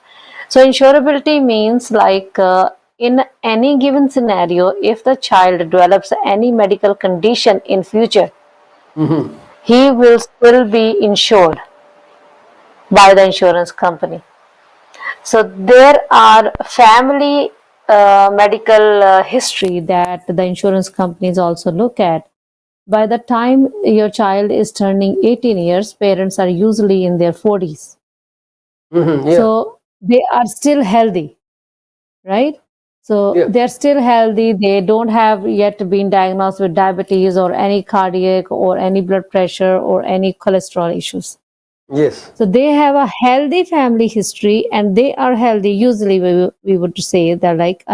So insurability means like in any given scenario, if the child develops any medical condition in future, he will still be insured by the insurance company. So there are family medical history that the insurance companies also look at. By the time your child is turning 18 years, parents are usually in their 40s. So they are still healthy, right? So they're still healthy. They don't have yet been diagnosed with diabetes or any cardiac or any blood pressure or any cholesterol issues. Yes. So they have a healthy family history and they are healthy. Usually we would say they're like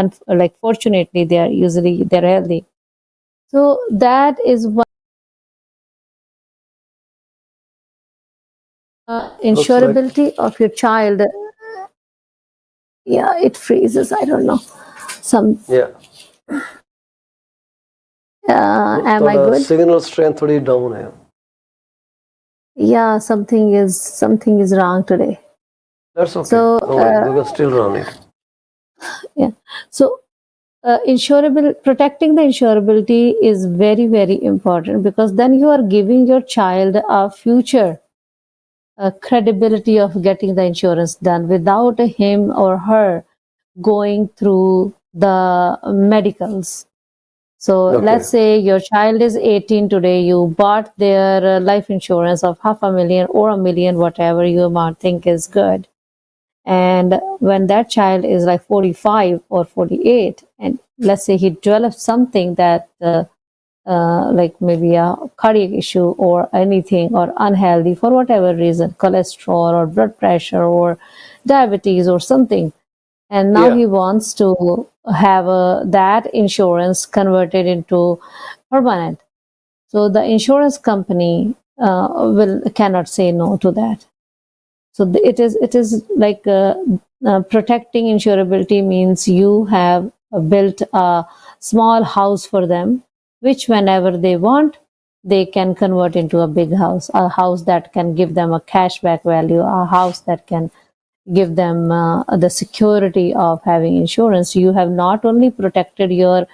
fortunately they're healthy. So that is why insurability of your child. Yeah, it freezes. I don't know. Am I good? Signal strength थोड़ी down है. Yeah, something is wrong today. That's okay. So we can still run it. Yeah. So protecting the insurability is very, very important, because then you are giving your child a future credibility of getting the insurance done without him or her going through the medicals. So let's say your child is 18 today, you bought their life insurance of $500,000 or $1 million, whatever you might think is good. And when that child is like 45 or 48, and let's say he develops something that like maybe a cardiac issue or anything, or unhealthy for whatever reason, cholesterol or blood pressure or diabetes or something, and now he wants to have that insurance converted into permanent. So the insurance company cannot say no to that. So it is like protecting insurability means you have built a small house for them, which whenever they want, they can convert into a big house, a house that can give them a cashback value, a house that can give them the security of having insurance. You have not only protected your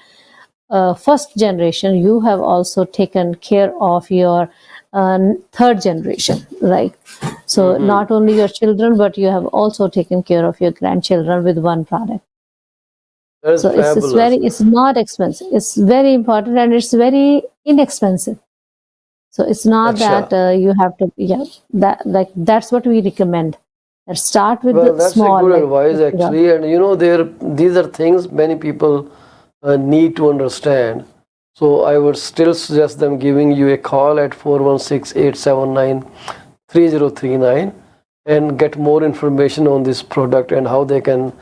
first generation, you have also taken care of your third generation, right? So not only your children, but you have also taken care of your grandchildren with one product. That is So fabulous. it's not expensive. It's very important and it's very inexpensive. So it's not Acha. that you have to, yeah, that's what we recommend. Let's start with Well, the that's a small, good like, advice actually, and these are things many people need to understand. So I would still suggest them giving you a call at 416-879-3039 and get more information on this product and how they can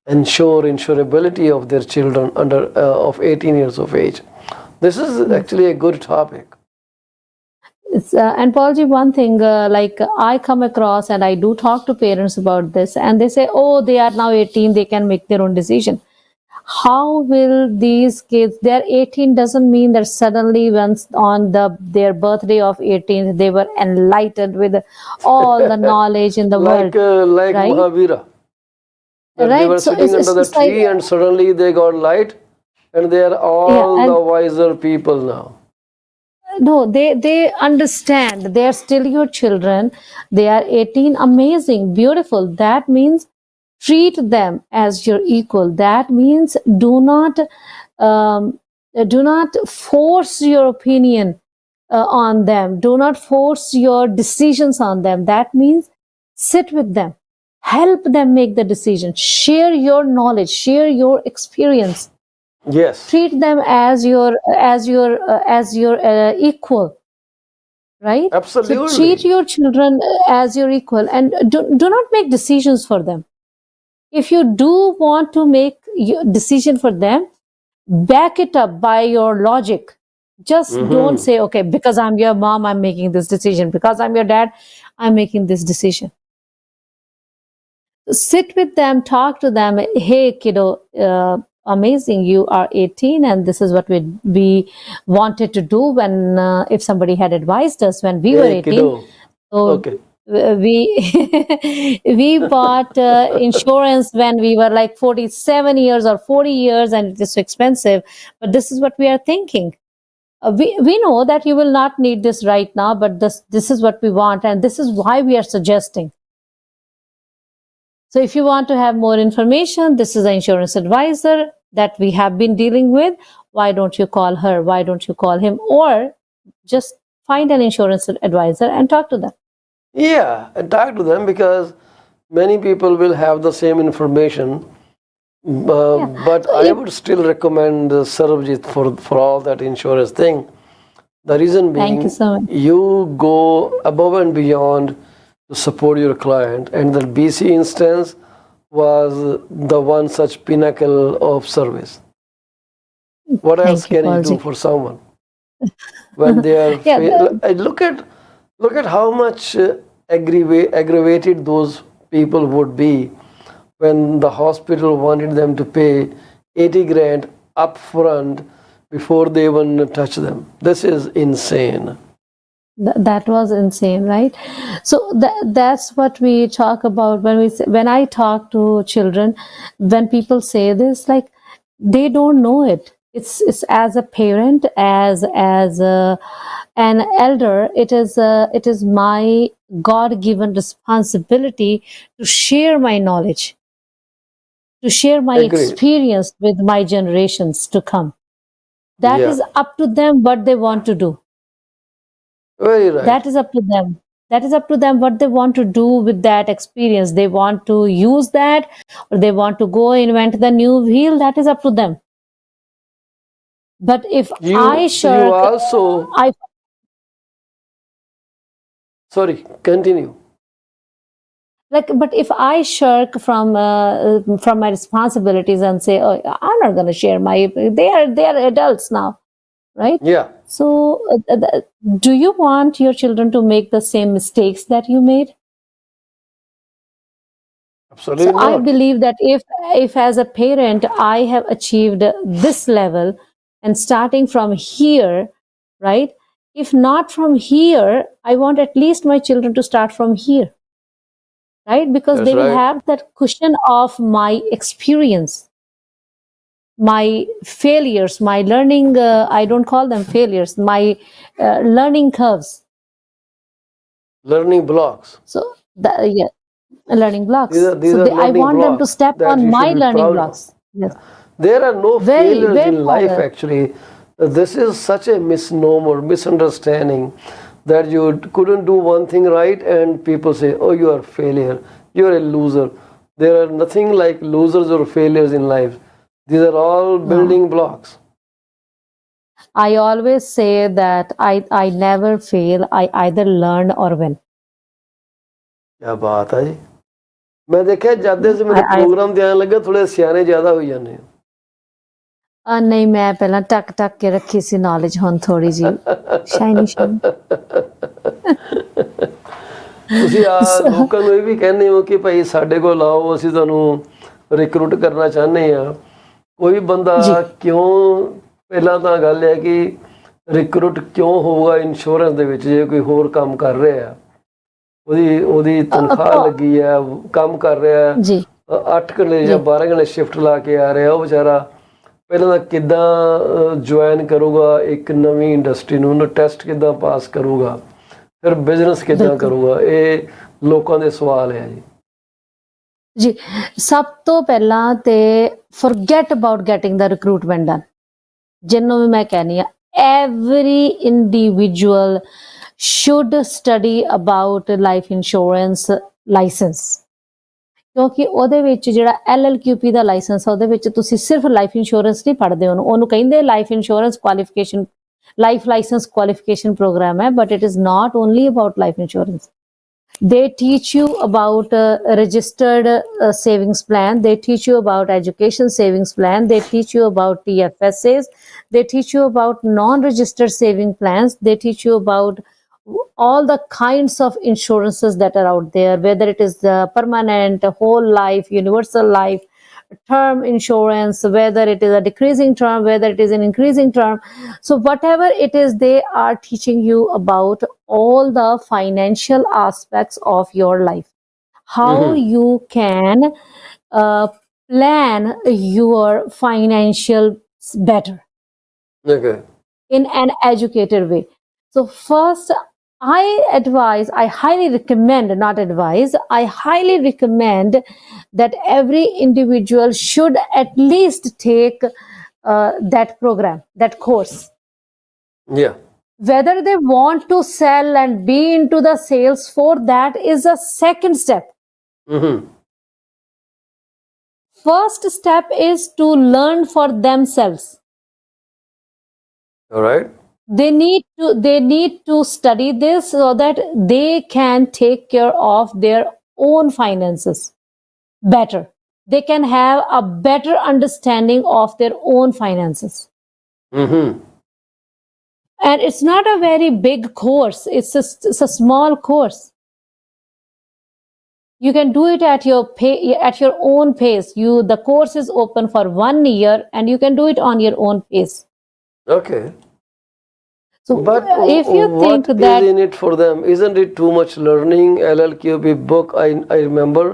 ensure insurability of their children under of 18 years of age. This is actually a good topic. It's, and Paulji, one thing, like I come across and I do talk to parents about this, and they say, oh, they are now 18, they can make their own decision. How will these kids, they're 18 doesn't mean that suddenly once on their birthday of 18, they were enlightened with all the knowledge in the world, Like right? Mahavira, that they Right? were So sitting under the it's like, tree and suddenly they got light and they are yeah, all and the wiser people now. no, they understand. They are still your children. They are 18, amazing, beautiful. That means treat them as your equal. That means um, do not force your opinion on them. Do not force your decisions on them. That means sit with them, help them make the decision, share your knowledge, share your experience, Yes, treat them as your equal, right? So treat absolutely. your children as your equal, and do not make decisions for them. If you do want to make your decision for them, back it up by your logic. Just don't say, okay, because I'm your mom, I'm making this decision, because I'm your dad, I'm making this decision. Sit with them, talk to them. Hey, kiddo, amazing, you are 18, and this is what we wanted to do when if somebody had advised us when we were Hey, 18. kiddo. So Okay. we bought insurance when we were like 47 years or 40 years, and it is so expensive, but this is what we are thinking. We know that you will not need this right now, but this is what we want, and this is why we are suggesting. So if you want to have more information, this is the insurance advisor that we have been dealing with. Why don't you call her? Why don't you call him? Or just find an insurance advisor and talk to them. Yeah, and talk to them because many people will have the same information. But I would still recommend Sarabjit for all that insurance thing. The reason Thank you being, so much. you go above and beyond to support your client, and the BC instance was the one such pinnacle of service. What else Thank you, can you do Paulji. for someone when they are? Yeah, Look at how much aggravated those people would be when the hospital wanted them to pay 80 grand upfront before they even touch them. This is insane. that was insane, right? So that's what we talk about when when I talk to children. When people say this, like, they don't know it. It's as a parent, as an elder, it is my God-given responsibility to share my knowledge, to share my Agreed. experience with my generations to come. That Yeah, is up to them what they want to do. very right. That is up to them. That is up to them what they want to do with that experience. They want to use that, or they want to go invent the new wheel. That is up to them. But if I You shirk, also, I sorry, continue. like. But if I shirk from my responsibilities and say, "Oh, I'm not going to share my," they are adults now, right? Yeah, So, do you want your children to make the same mistakes that you made? So absolutely I not. believe that if as a parent I have achieved this level, and starting from here, right? If not from here, I want at least my children to start from here, right? Because That's they will right. have that cushion of my experience, my failures, my learning. I don't call them failures. My learning curves. Learning blocks. So yeah, learning These blocks. are these So are I learning want them to blocks step that on you my should be learning proud of. blocks. Yes. There are no Very, failures very in life, common. actually. This is such a misnomer, misunderstanding, that you couldn't do one thing right and people say, oh, you are a failure, you are a loser. There are nothing like losers or failures in life. These are all No. building blocks. I always say that I never fail. I either learn or win. ਕਿਆ ਬਾਤ ਹੈ ਜੀ। ਮੈਂ ਦੇਖਿਆ ਜਦ ਦੇ ਮੇਰੇ I programme ਤੇ ਆਉਣ ਲੱਗਾ ਥੋੜੇ ਸਿਆਣੇ ਜ਼ਿਆਦਾ ਹੋਈ ਜਾਂਦੇ ਆ। ਨਹੀਂ, ਮੈਂ ਪਹਿਲਾਂ ਟੱਕ ਕੇ ਰੱਖੀ ਸੀ ਨੌਲੇਜ, ਹੁਣ ਥੋੜੀ ਜੀ ਸ਼ਾਈਨੀ ਸ਼ਾਈਨੀ। ਤੁਸੀਂ ਆ ਲੋਕਾਂ ਨੂੰ ਇਹ ਵੀ ਕਹਿੰਦੇ ਹੋ ਕਿ ਭਾਈ ਸਾਡੇ ਕੋਲ ਆਓ, ਅਸੀਂ ਤੁਹਾਨੂੰ ਰਿਕਰੂਟ ਕਰਨਾ ਚਾਹੁੰਦੇ ਆ। ਕੋਈ ਬੰਦਾ ਕਿਉਂ, ਪਹਿਲਾਂ ਤਾਂ ਗੱਲ ਹੈ ਕਿ ਰਿਕਰੂਟ ਕਿਉਂ ਹੋਊਗਾ ਇੰਸ਼ੋਰੈਂਸ ਦੇ ਵਿੱਚ ਜੇ ਕੋਈ ਹੋਰ ਕੰਮ ਕਰ ਰਿਹਾ ਆ, ਉਹਦੀ ਤਨਖਾਹ ਲੱਗੀ ਹੈ, ਕੰਮ ਕਰ ਰਿਹਾ ਹੈ, 8 ਘੰਟੇ ਜਾਂ 12 ਘੰਟੇ ਸ਼ਿਫਟ ਲਾ ਕੇ ਆ ਰਿਹਾ, ਉਹ ਵਿਚਾਰਾ ਪਹਿਲਾਂ ਤਾਂ ਕਿੱਦਾਂ ਜੁਆਇਨ ਕਰੂਗਾ ਇੱਕ ਨਵੀਂ ਇੰਡਸਟਰੀ ਨੂੰ, ਉਹਨੂੰ ਟੈਸਟ ਕਿੱਦਾਂ ਪਾਸ ਕਰੂਗਾ, ਫਿਰ ਬਿਜ਼ਨਸ ਕਿੱਦਾਂ ਕਰੂਗਾ, ਇਹ ਲੋਕਾਂ ਦੇ ਸਵਾਲ ਹੈ ਜੀ। ਜੀ, ਸਭ ਤੋਂ ਪਹਿਲਾਂ ਤੇ forget about getting the recruitment done, ਜਿਹਨੂੰ ਵੀ ਮੈਂ ਕਹਿੰਦੀ ਆ every individual should study about life insurance license, ਕਿਉਂਕਿ ਉਹਦੇ ਵਿੱਚ ਜਿਹੜਾ LLQP ਦਾ ਲਾਇਸੈਂਸ ਆ, ਉਹਦੇ ਵਿੱਚ ਤੁਸੀਂ ਸਿਰਫ ਲਾਈਫ ਇੰਸ਼ੋਰੈਂਸ ਨਹੀਂ ਪੜ੍ਹਦੇ, ਉਹਨੂੰ ਕਹਿੰਦੇ life insurance qualification, life license qualification program ਹੈ, but it is not only about life insurance. They teach you about registered savings plan. They teach you about education savings plan. They teach you about TFSAs. They teach you about non-registered saving plans. They teach you about all the kinds of insurances that are out there, whether it is the permanent, whole life, universal life, term insurance, whether it is a decreasing term, whether it is an increasing term. So whatever it is, they are teaching you about all the financial aspects of your life, how you can plan your financial better, Okay. in an educated way. So first, I highly recommend, not advise, I highly recommend that every individual should at least take that program, that course. Yeah. Whether they want to sell and be into the sales for, that is a second step. First step is to learn for themselves. All right. They need to study this so that they can take care of their own finances better. They can have a better understanding of their own finances. And it's not a very big course. It's a small course. You can do it at your own pace. The course is open for 1 year and you can do it on your own pace. Okay. So but if you think what that is in it for them? Isn't it too much learning? LLQB book, I remember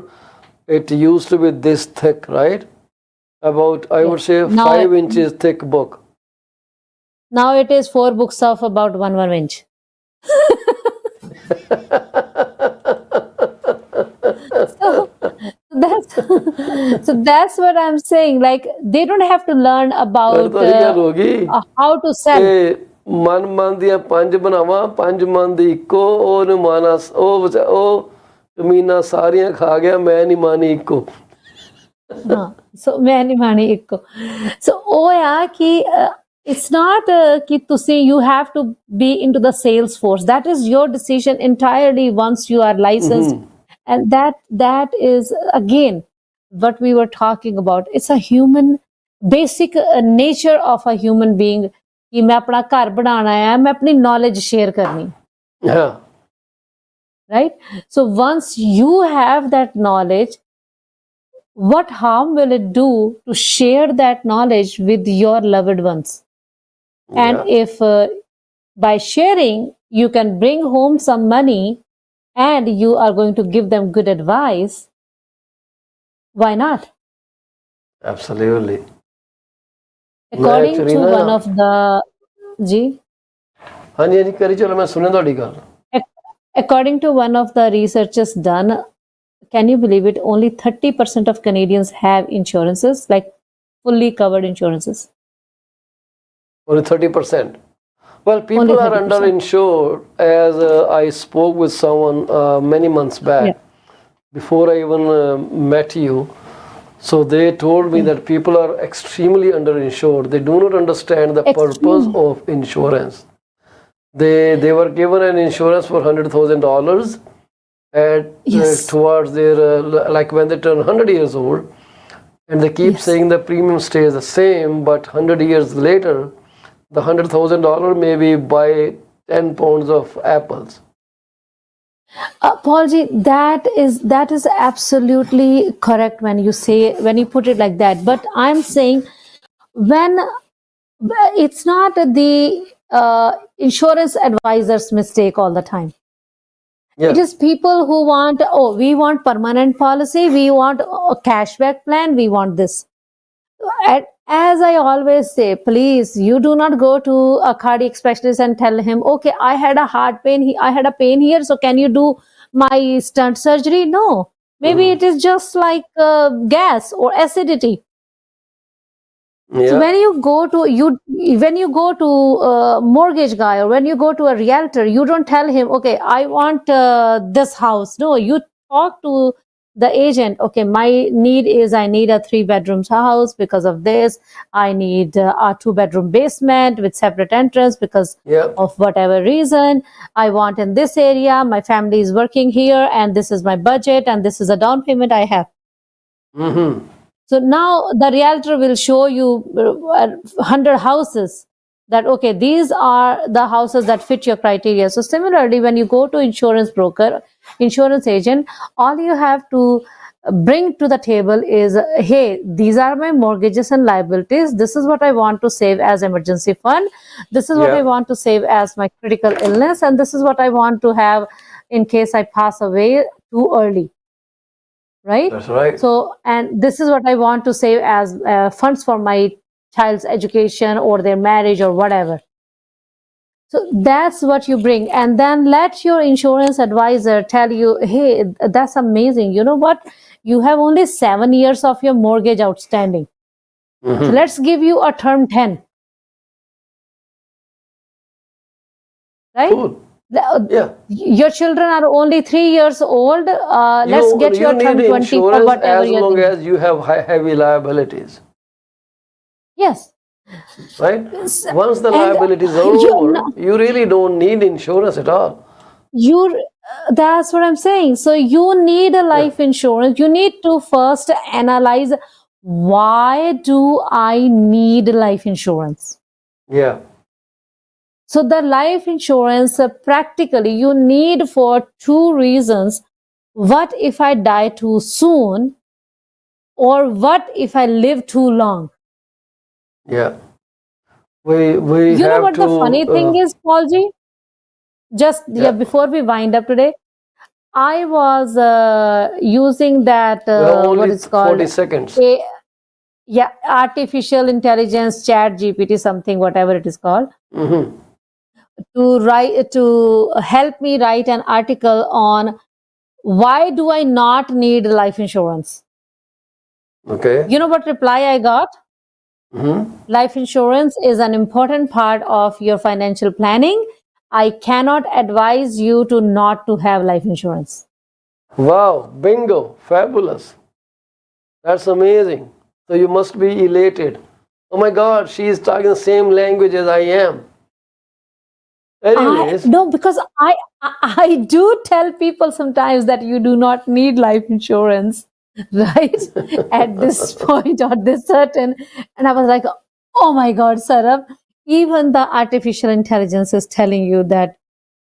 it used to be this thick, right? About, I would say, Now 5 inches thick book. Now it is 4 books of about 1 inch. So that's what I'm saying. Like, they don't have to learn about how to sell. ਮਨ ਦੀਆਂ 5 ਬਣਾਵਾਂ, 5 ਮਨ ਦੀ ਇੱਕੋ, ਉਹਨੂੰ ਮਾਨਾ, ਉਹ ਜ਼ਮੀਨਾਂ ਸਾਰੀਆਂ ਖਾ ਗਿਆ, ਮੈਂ ਨਹੀਂ ਮਾਨੀ ਇੱਕੋ। ਹਾਂ, ਸੋ ਮੈਂ ਨਹੀਂ ਮਾਣੀ ਇੱਕੋ। ਸੋ ਉਹ ਆ ਕਿ it's not ਕਿ ਤੁਸੀਂ you have to be into the sales force. That is your decision entirely once you are licensed. And that is again what we were talking about. It's a human basic nature of a human being कि मैं अपना घर बनाना है, मैं अपनी knowledge share करनी, right? So once you have that knowledge, what harm will it do to share that knowledge with your loved ones? And if by sharing you can bring home some money and you are going to give them good advice, why not? Absolutely. According to one of the according to one of the researches done, can you believe it, only 30% of Canadians have insurances. Like fully covered insurances? Only 30%. Well, Only people are 30%. underinsured, as I spoke with someone many months back, Yeah. before I even met you. So they told me that people are extremely underinsured. They do not understand the purpose Extremely. of insurance. They were given an insurance for $100,000 at Yes. towards their like when they turn 100 years old, and they keep Yes. saying the premium stays the same, but 100 years later, the $100,000 maybe buy 10 pounds of apples. Paulji, that is absolutely correct when you put it like that. But I'm saying when it's not the insurance advisor's mistake all the time. Yeah. It is people who want, oh, we want permanent policy, we want a cashback plan, we want this. As I always say, please, you do not go to a cardiac specialist and tell him, okay, I had a heart pain, I had a pain here, so can you do my stunt surgery? No. Maybe it is just like gas or acidity. So Yeah. when you go to a mortgage guy, or when you go to a realtor, you don't tell him, okay, I want this house. No, you talk to the agent. Okay, my need is I need a 3 bedrooms house because of this. I need a 2 bedroom basement with separate entrance because Yeah. of whatever reason. I want in this area. My family is working here, and this is my budget, and this is a down payment I have. Mm-hmm. So now the realtor will show you 100 houses that, okay, these are the houses that fit your criteria. So similarly, when you go to insurance broker, insurance agent, all you have to bring to the table is, hey, these are my mortgages and liabilities. This is what I want to save as emergency fund. This is what I Yeah. want to save as my critical illness. And this is what I want to have in case I pass away too early. Right? That's right. So, and this is what I want to save as funds for my child's education or their marriage or whatever. So that's what you bring. And then let your insurance advisor tell you, hey, that's amazing. You know what? You have only 7 years of your mortgage outstanding. Mm-hmm. So let's give you a term 10. Right? Cool. Yeah. Your children are only 3 years old. Let's get your need term 20 for insurance whatever as you're long thinking. as you have heavy liabilities, Yes. right? Once the And liabilities are you're over, not- you really don't need insurance at all. That's what I'm saying. So you need a life insurance. You need to first analyze, why do I need life insurance? Yeah. So the life insurance, practically you need for 2 reasons. What if I die too soon, or what if I live too long? Yeah. We You know have what the to funny thing is, Paulji? Before we wind up today, I was using that we have what only it's called, 40 seconds. artificial intelligence, chat GPT, something, whatever it is called, Mm-hmm. to help me write an article on why do I not need life insurance. Okay. You know what reply I got? Mm-hmm. Life insurance is an important part of your financial planning. I cannot advise you to not to have life insurance. Wow. Bingo. Fabulous. That's amazing. So you must be elated. Oh my God, she is talking the same language as I am. Anyways, No, because I do tell people sometimes that you do not need life insurance, right? At this point or this certain, and I was like, oh my God, Sarab, even the artificial intelligence is telling you that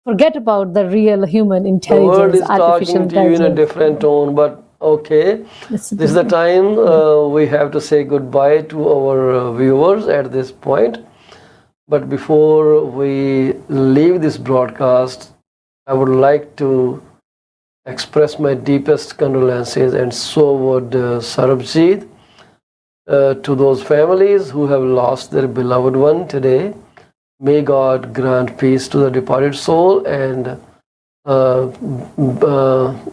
forget about the real human the world intelligence, is artificial talking to you in a intelligence. different tone, but okay. It's This is the time we have to say goodbye to our viewers at this point. But before we leave this broadcast, I would like to express my deepest condolences, and so would Sarabjit, to those families who have lost their beloved one today. May God grant peace to the departed soul and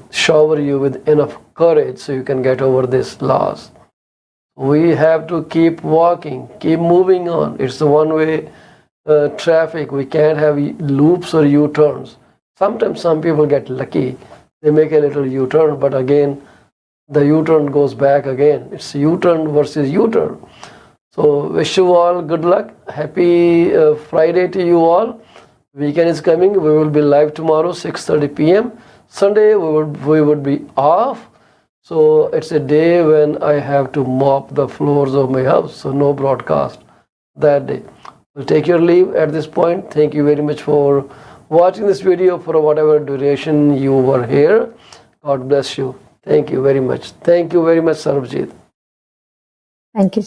shower you with enough courage so you can get over this loss. We have to keep walking, keep moving on. It's a one-way traffic. We can't have loops or U-turns. Sometimes some people get lucky. They make a little U-turn, but again, the U-turn goes back again. It's U-turn versus U-turn. So wish you all good luck. Happy Friday to you all. Weekend is coming. We will be live tomorrow, 6:30 p.m. Sunday we would be off. So it's a day when I have to mop the floors of my house. So no broadcast that day. We'll take your leave at this point. Thank you very much for watching this video for whatever duration you were here. God bless you. Thank you very much. Thank you very much, Sarabjit. Thank you.